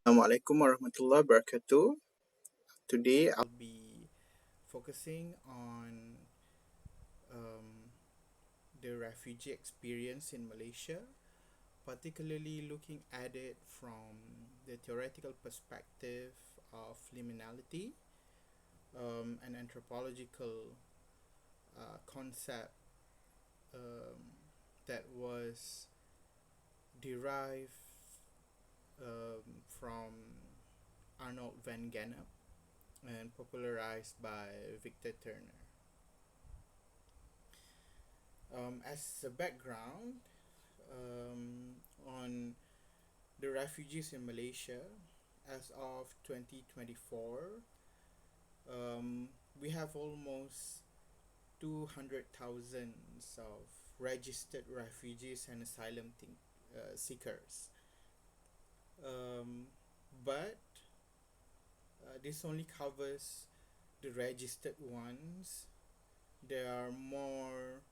Assalamualaikum warahmatullahi wabarakatuh. Today I'll be focusing on um, the refugee experience in Malaysia, particularly looking at it from the theoretical perspective of liminality, an anthropological concept um, that was derived from Arnold van Gennep and popularized by Victor Turner. As a background on the refugees in Malaysia, as of 2024, we have almost 200,000 of registered refugees and seekers. Um, but this only covers the registered ones. There are more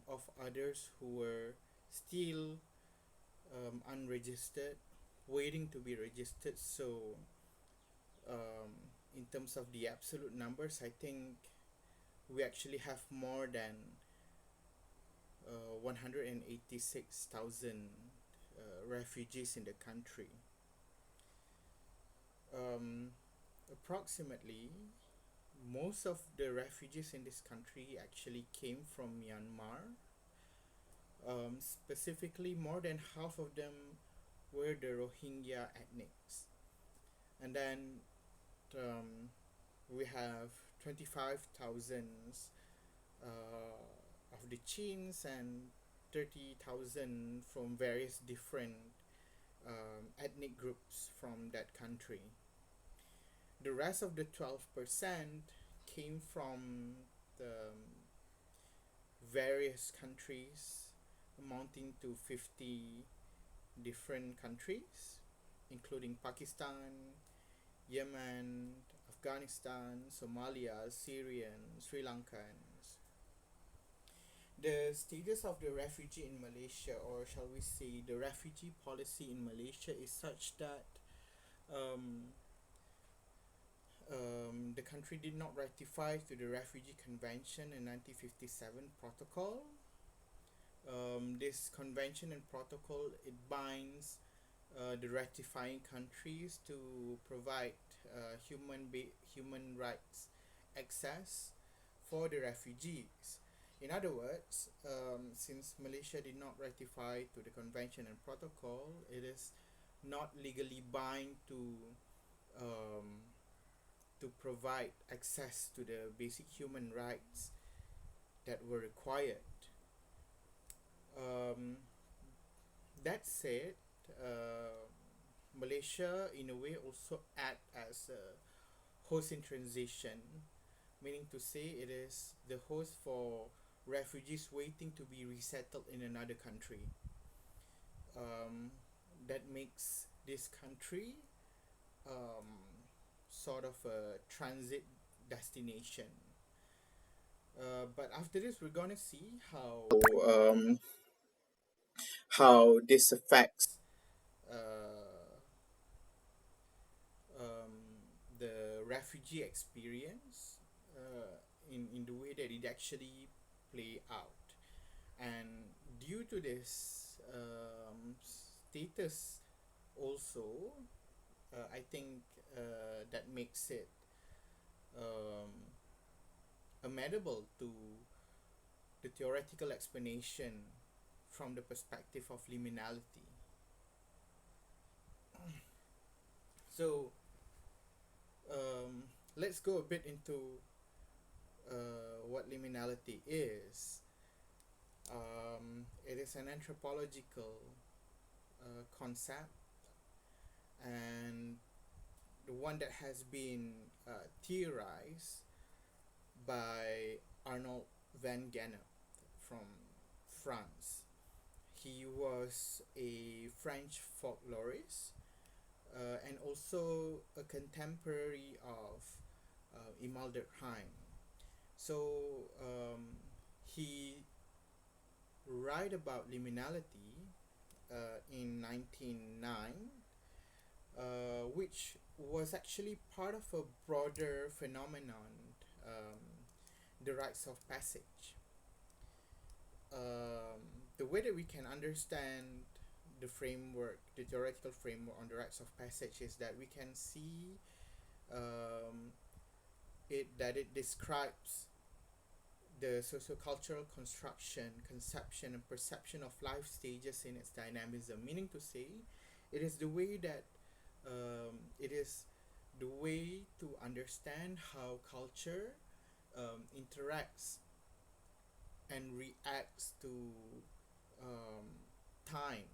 of others who were still unregistered, waiting to be registered. So, in terms of the absolute numbers, I think we actually have more than 186,000 refugees in the country. Um, Approximately, most of the refugees in this country actually came from Myanmar. Specifically, more than half of them were the Rohingya ethnics. And then um, we have 25,000 of the Chins and 30,000 from various different ethnic groups from that country. The rest of the 12% came from the various countries, amounting to 50 different countries, including Pakistan, Yemen, Afghanistan, Somalia, Syrian, Sri Lankans. The status of the refugee in Malaysia, or shall we say, the refugee policy in Malaysia, is such that um, the country did not ratify to the Refugee Convention in 1957 protocol. This convention and protocol, it binds the ratifying countries to provide human rights access for the refugees. In other words, since Malaysia did not ratify to the convention and protocol, it is not legally bind um, to provide access to the basic human rights that were required. Um, that said, uh, Malaysia in a way also act as a host in transition, meaning to say it is the host for refugees waiting to be resettled in another country. Um, that makes this country um, sort of a transit destination. But after this, we're gonna see um, how this affects uh, the refugee experience in the way that it actually play out. And due to this status also, I think that makes it um, amenable to the theoretical explanation from the perspective of liminality. So um, let's go a bit into what liminality is. It is an anthropological concept, and the one that has been theorized by Arnold van Gennep from France. He was a French folklorist and also a contemporary of Imal Durkheim. So he write about liminality in 1909 which was actually part of a broader phenomenon, the rites of passage. The way that we can understand the theoretical framework on the rites of passage is that we can see um, it describes the sociocultural construction, conception, and perception of life stages in its dynamism. Meaning to say, it is the way that it is the way to understand how culture interacts and reacts to time,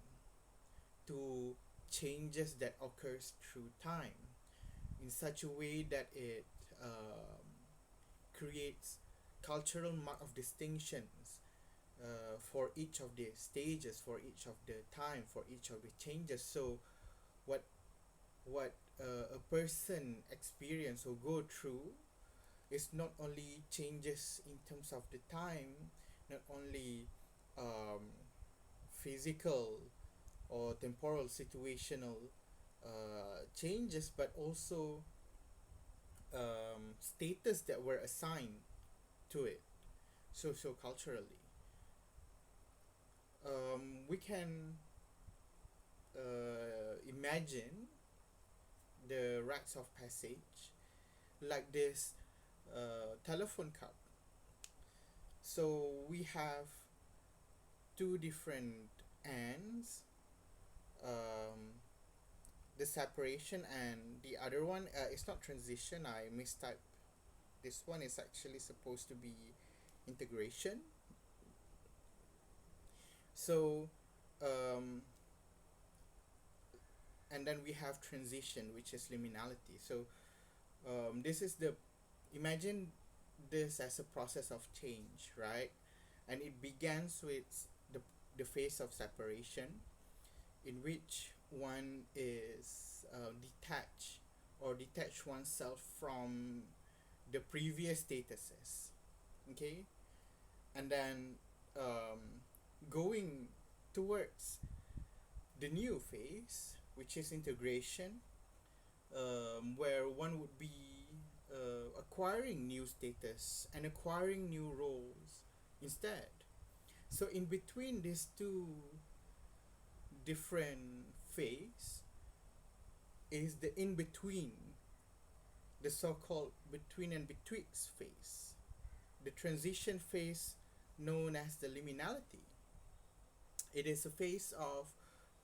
to changes that occurs through time, in such a way that it creates cultural mark of distinctions for each of the stages, for each of the time, for each of the changes. So what a person experience or go through is not only changes in terms of the time, not only um, physical or temporal situational changes, but also status that were assigned to it socio-culturally. We can imagine the rites of passage like this telephone cup. So we have two different ends, um, the separation, and the other one it's not transition, I mistyped. This one is actually supposed to be integration. So um, and then we have transition, which is liminality. So this is the imagine this as a process of change, right? And it begins with the phase of separation, in which one is detached or detach oneself from the previous statuses, okay, and then going towards the new phase, which is integration, where one would be acquiring new status and acquiring new roles instead. So in between these two different phase is the in between, the so-called between and betwixt phase, the transition phase known as the liminality. It is a phase of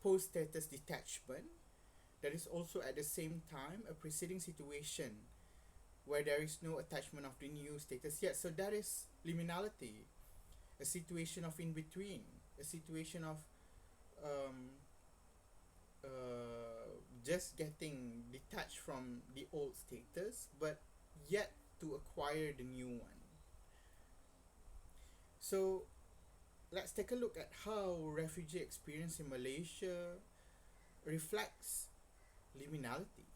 post-status detachment that is also at the same time a preceding situation where there is no attachment of the new status yet. So that is liminality, a situation of in between, a situation of um, just getting detached from the old status, but yet to acquire the new one. So let's take a look at how refugee experience in Malaysia reflects liminality.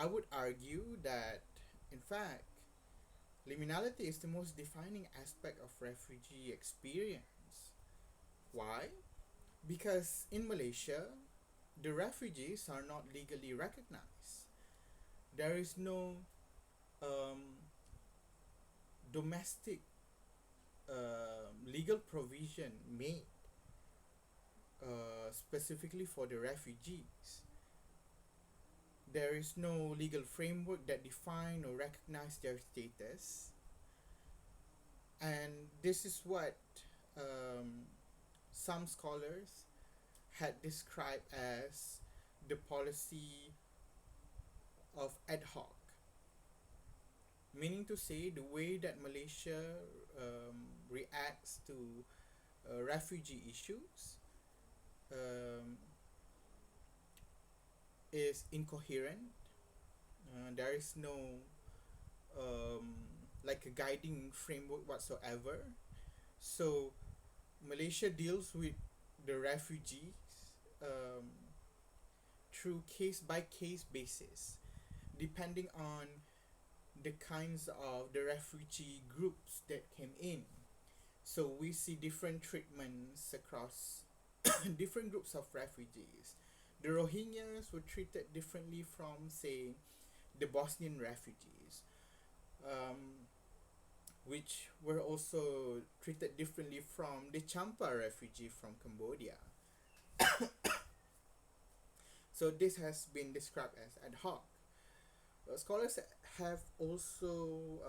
I would argue that, in fact, liminality is the most defining aspect of refugee experience. Why? Because in Malaysia, the refugees are not legally recognized. There is no um, domestic legal provision made specifically for the refugees. There is no legal framework that define or recognize their status, and this is what um, some scholars had described as the policy of ad hoc, meaning to say the way that Malaysia reacts to refugee issues um, is incoherent. There is no um, like a guiding framework whatsoever. So Malaysia deals with the refugees um, through case by case basis, depending on the kinds of the refugee groups that came in. So we see different treatments across different groups of refugees. The Rohingyas were treated differently from, say, the Bosnian refugees, um, which were also treated differently from the Champa refugee from Cambodia. So this has been described as ad hoc. Scholars have also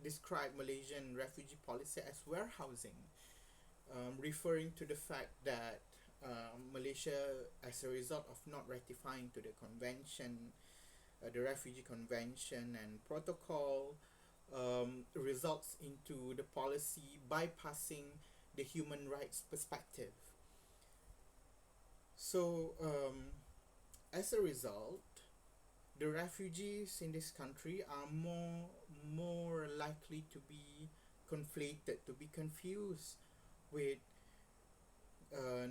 described Malaysian refugee policy as warehousing, referring to the fact that Malaysia, as a result of not ratifying to the convention, the refugee convention and protocol, results into the policy bypassing the human rights perspective. So, as a result, the refugees in this country are more likely to be conflated, to be confused with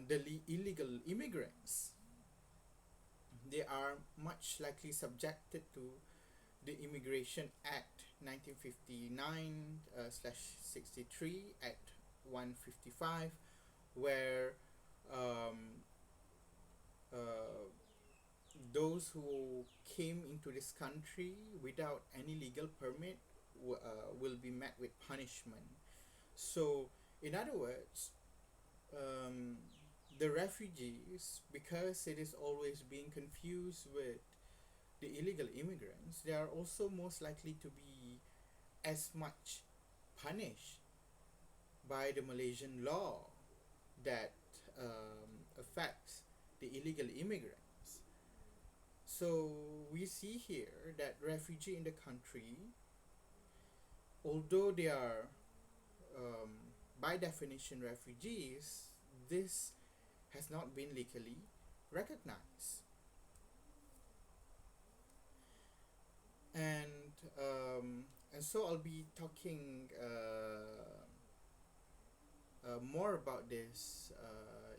the illegal immigrants. They are much likely subjected to the Immigration Act 1959 slash 63, Act 155, where um, uh, those who came into this country without any legal permit will be met with punishment. So, in other words, um, the refugees, because it is always being confused with the illegal immigrants, they are also most likely to be as much punished by the Malaysian law that affects the illegal immigrants. So we see here that refugee in the country, although they are by definition refugees, this has not been legally recognized. And and so I'll be talking more about this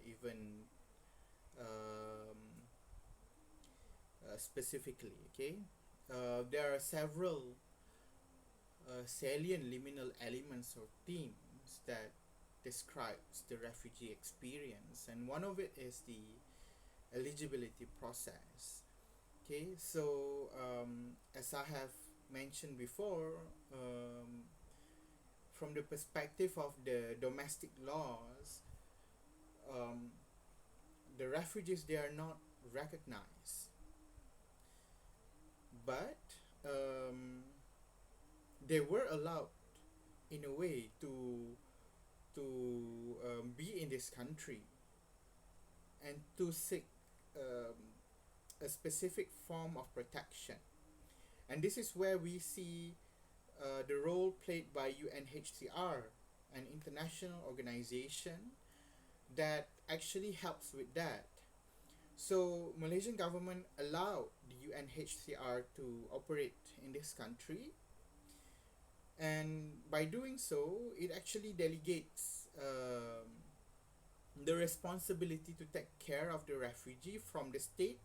even um, specifically. Okay, there are several salient liminal elements or themes that describes the refugee experience, and one of it is the eligibility process. Okay, so as I have mentioned before, from the perspective of the domestic laws, um, the refugees, they are not recognized, but um, they were allowed in a way to be in this country and to seek a specific form of protection. And this is where we see the role played by UNHCR, an international organization that actually helps with that. So Malaysian government allowed the UNHCR to operate in this country, and by doing so, it actually delegates the responsibility to take care of the refugee from the state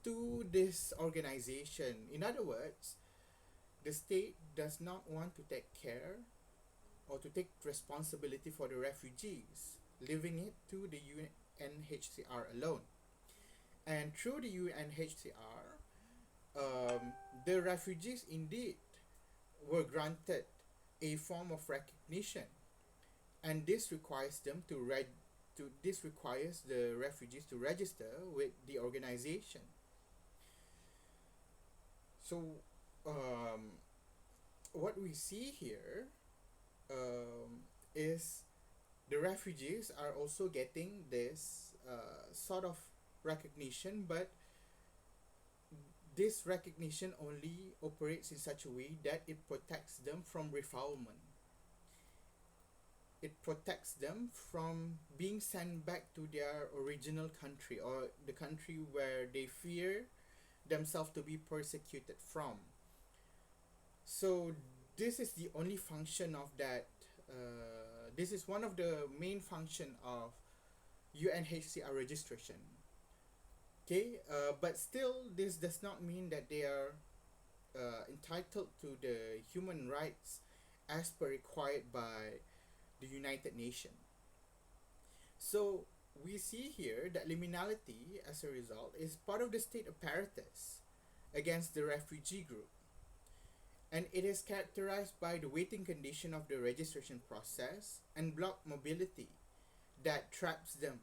to this organization. In other words, the state does not want to take care or to take responsibility for the refugees, leaving it to the UNHCR alone. And through the UNHCR, the refugees indeed were granted a form of recognition, and this requires them to this requires the refugees to register with the organization. So, what we see here is the refugees are also getting this sort of recognition, but this recognition only operates in such a way that it protects them from refoulement. It protects them from being sent back to their original country or the country where they fear themselves to be persecuted from. So this is the only function of that. This is one of the main function of UNHCR registration. Okay, but still, this does not mean that they are entitled to the human rights as per required by the United Nations. So we see here that liminality, as a result, is part of the state apparatus against the refugee group, and it is characterized by the waiting condition of the registration process and block mobility that traps them,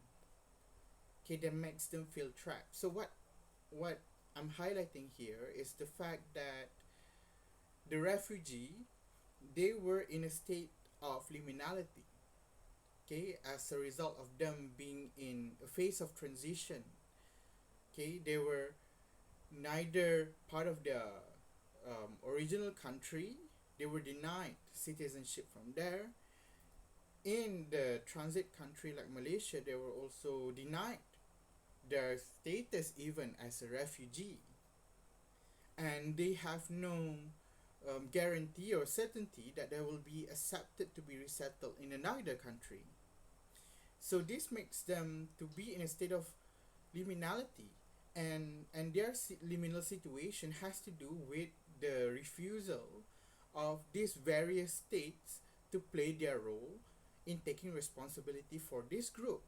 okay, that makes them feel trapped. So what I'm highlighting here is the fact that the refugee, they were in a state of liminality, okay, as a result of them being in a phase of transition. Okay, they were neither part of the original country, they were denied citizenship from there. In the transit country like Malaysia, they were also denied their status even as a refugee, and they have no guarantee or certainty that they will be accepted to be resettled in another country. So this makes them to be in a state of liminality, and their liminal situation has to do with the refusal of these various states to play their role in taking responsibility for this group.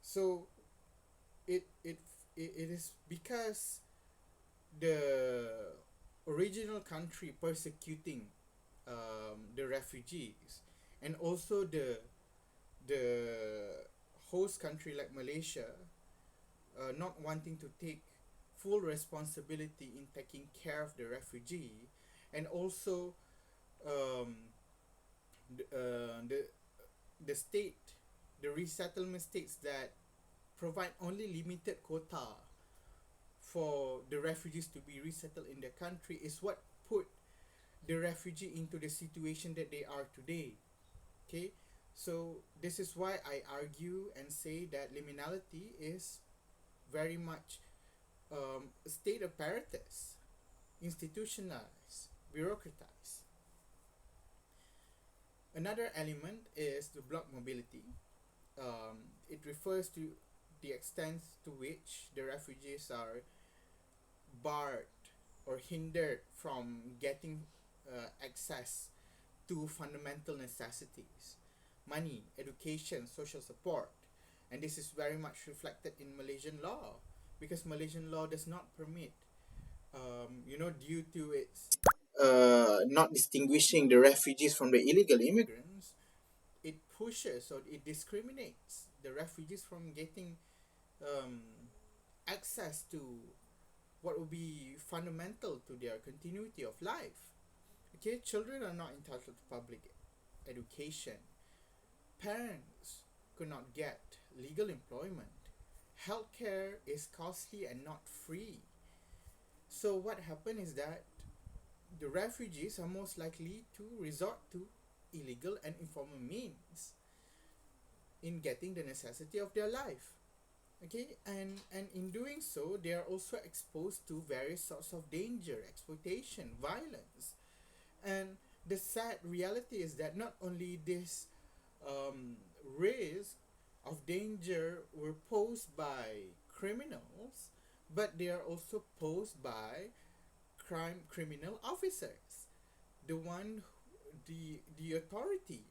So it it it is because the original country persecuting the refugees, and also the host country like Malaysia not wanting to take full responsibility in taking care of the refugee, and also um, the the state, the resettlement states that provide only limited quota for the refugees to be resettled in their country is what put the refugee into the situation that they are today. Okay, so this is why I argue and say that liminality is very much state apparatus, institutionalized, bureaucratized. Another element is the block mobility. It refers to the extent to which the refugees are barred or hindered from getting access to fundamental necessities, money, education, social support. And this is very much reflected in Malaysian law, because Malaysian law does not permit, due to its not distinguishing the refugees from the illegal immigrants, it pushes or it discriminates the refugees from getting um, access to what would be fundamental to their continuity of life. Okay, children are not entitled to public education. Parents could not get legal employment. Healthcare is costly and not free. So what happened is that the refugees are most likely to resort to illegal and informal means in getting the necessity of their life. Okay, and in doing so, they are also exposed to various sorts of danger, exploitation, violence. And the sad reality is that not only this um, risk of danger were posed by criminals, but they are also posed by criminal officers, the one the authority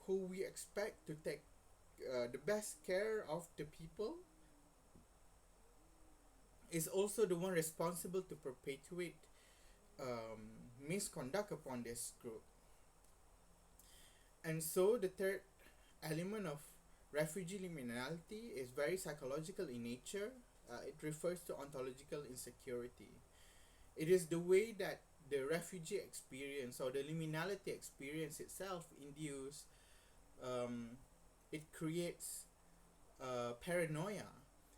who we expect to take the best care of the people is also the one responsible to perpetuate misconduct upon this group. And so the third element of refugee liminality is very psychological in nature. It refers to ontological insecurity. It is the way that the refugee experience or the liminality experience itself induce, um, it creates paranoia,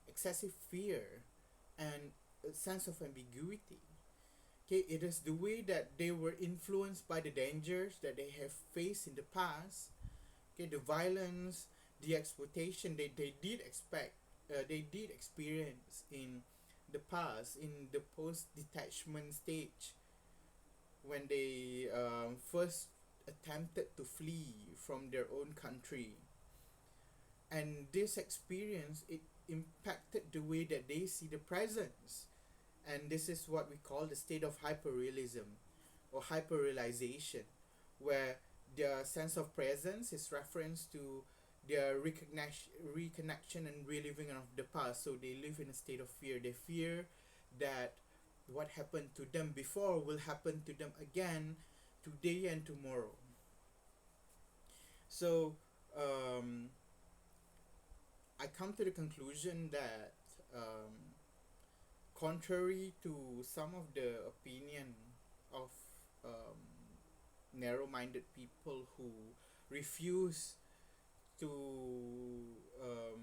excessive fear, and a sense of ambiguity. Okay, it is the way that they were influenced by the dangers that they have faced in the past. Okay, the violence, the exploitation they did expect, they did experience in the past, in the post-detachment stage, when they first attempted to flee from their own country. And this experience, it impacted the way that they see the presence, and this is what we call the state of hyperrealism or hyperrealization, where the sense of presence is reference to their reconnection and reliving of the past. So they live in a state of fear. They fear that what happened to them before will happen to them again today and tomorrow. So um, I come to the conclusion that contrary to some of the opinion of um, narrow-minded people who refuse to um,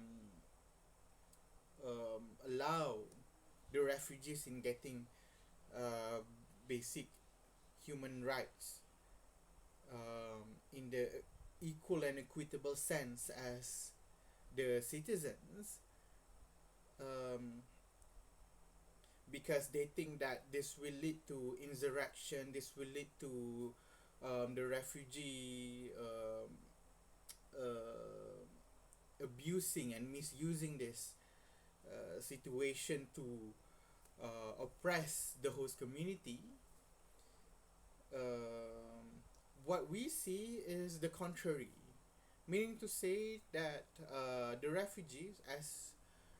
allow the refugees in getting uh, basic human rights in the equal and equitable sense as the citizens, um, because they think that this will lead to insurrection, this will lead to the refugee abusing and misusing this situation to oppress the host community. What we see is the contrary, meaning to say that the refugees, as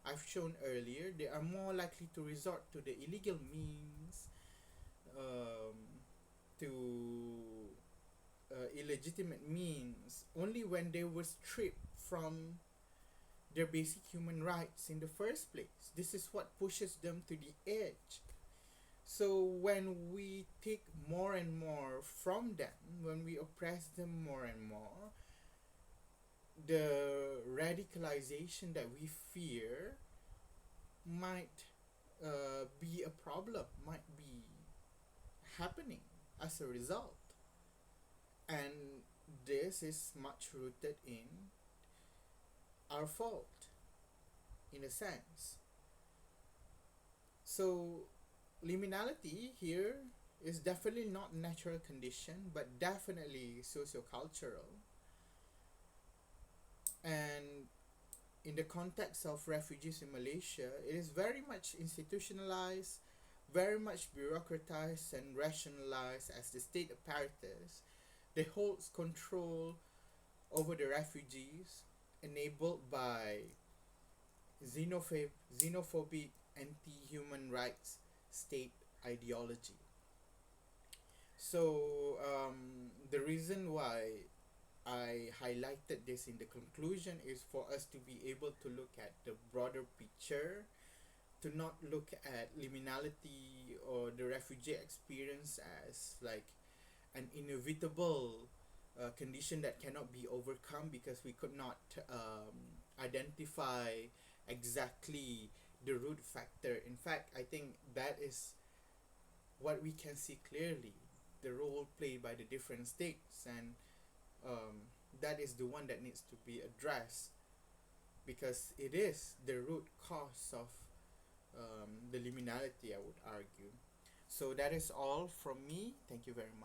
I've shown earlier, they are more likely to resort to the illegal means, um, to illegitimate means, only when they were stripped from their basic human rights in the first place. This is what pushes them to the edge. So when we take more and more from them, when we oppress them more and more, the radicalization that we fear might be a problem, might be happening as a result. And this is much rooted in our fault, in a sense. So, liminality here is definitely not natural condition, but definitely sociocultural. And in the context of refugees in Malaysia, it is very much institutionalized, very much bureaucratized and rationalized as the state apparatus that holds control over the refugees, enabled by xenophobic, anti-human rights state ideology. So the reason why I highlighted this in the conclusion is for us to be able to look at the broader picture, to not look at liminality or the refugee experience as like an inevitable condition that cannot be overcome because we could not identify exactly the root factor. In fact, I think that is what we can see clearly, the role played by the different states, and that is the one that needs to be addressed because it is the root cause of the liminality, I would argue. So that is all from me. Thank you very much.